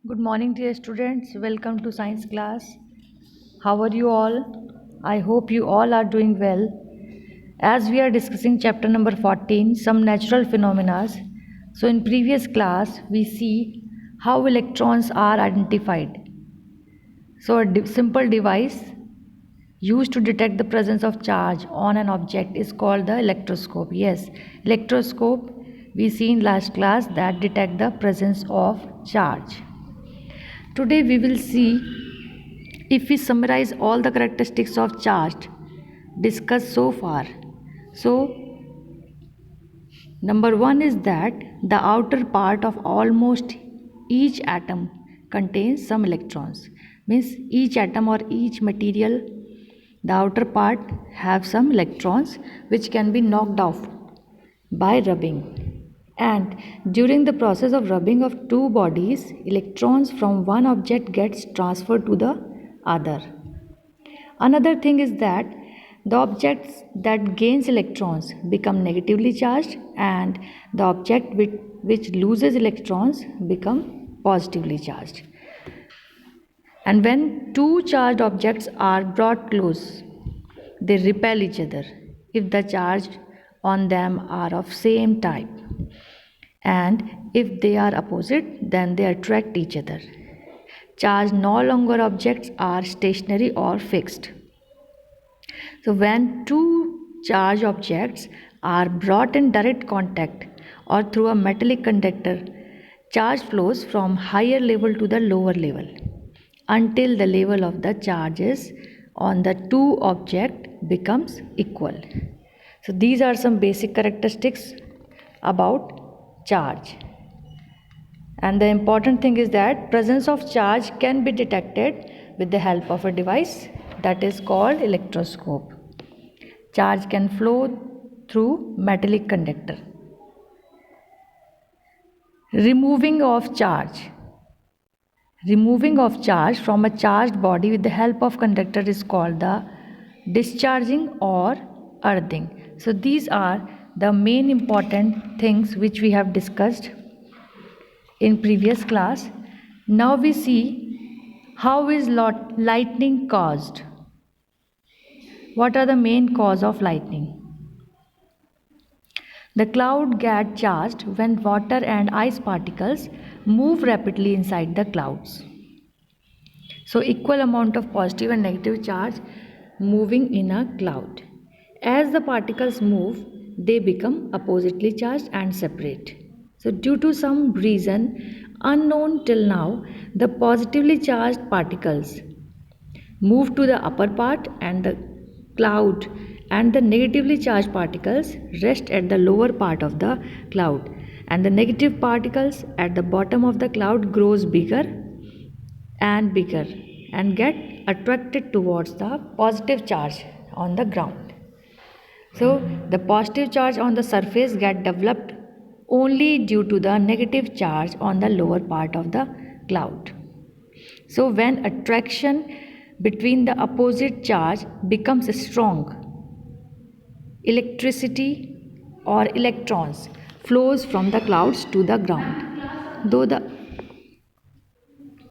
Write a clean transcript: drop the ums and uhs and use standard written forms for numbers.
Good morning, dear students. Welcome to science class. How are you all? I hope you all are doing well. As we are discussing chapter number 14, some natural phenomena. So in previous class, we see how electrons are identified. So a simple device used to detect the presence of charge on an object is called the electroscope. Yes, electroscope we see in last class that detect the presence of charge. Today we will see if we summarize all the characteristics of charge discussed so far. So number 1 is that the outer part of almost each atom contains some electrons. Means each atom or each material, the outer part have some electrons which can be knocked off by rubbing. And during the process of rubbing of two bodies, electrons from one object gets transferred to the other. Another thing is that the objects that gains electrons become negatively charged and the object which loses electrons become positively charged. And when two charged objects are brought close, they repel each other if the charge on them are of same type. And if they are opposite, then they attract each other. Charged no longer objects are stationary or fixed. So when two charged objects are brought in direct contact or through a metallic conductor, charge flows from higher level to the lower level until the level of the charges on the two object becomes equal. So these are some basic characteristics about charge. And the important thing is that presence of charge can be detected with the help of a device that is called electroscope. Charge can flow through metallic conductor. Removing of charge. Removing of charge from a charged body with the help of conductor is called the discharging or earthing. So these are the main important things which we have discussed in previous class. Now we see how is lightning caused. What are the main cause of lightning? The cloud gets charged when water and ice particles move rapidly inside the clouds. So equal amount of positive and negative charge moving in a cloud. As the particles move, they become oppositely charged and separate. So due to some reason unknown till now, the positively charged particles move to the upper part and the cloud, and the negatively charged particles rest at the lower part of the cloud, and the negative particles at the bottom of the cloud grows bigger and bigger and get attracted towards the positive charge on the ground. So the positive charge on the surface get developed only due to the negative charge on the lower part of the cloud. So when attraction between the opposite charge becomes strong, electricity or electrons flows from the clouds to the ground. Though the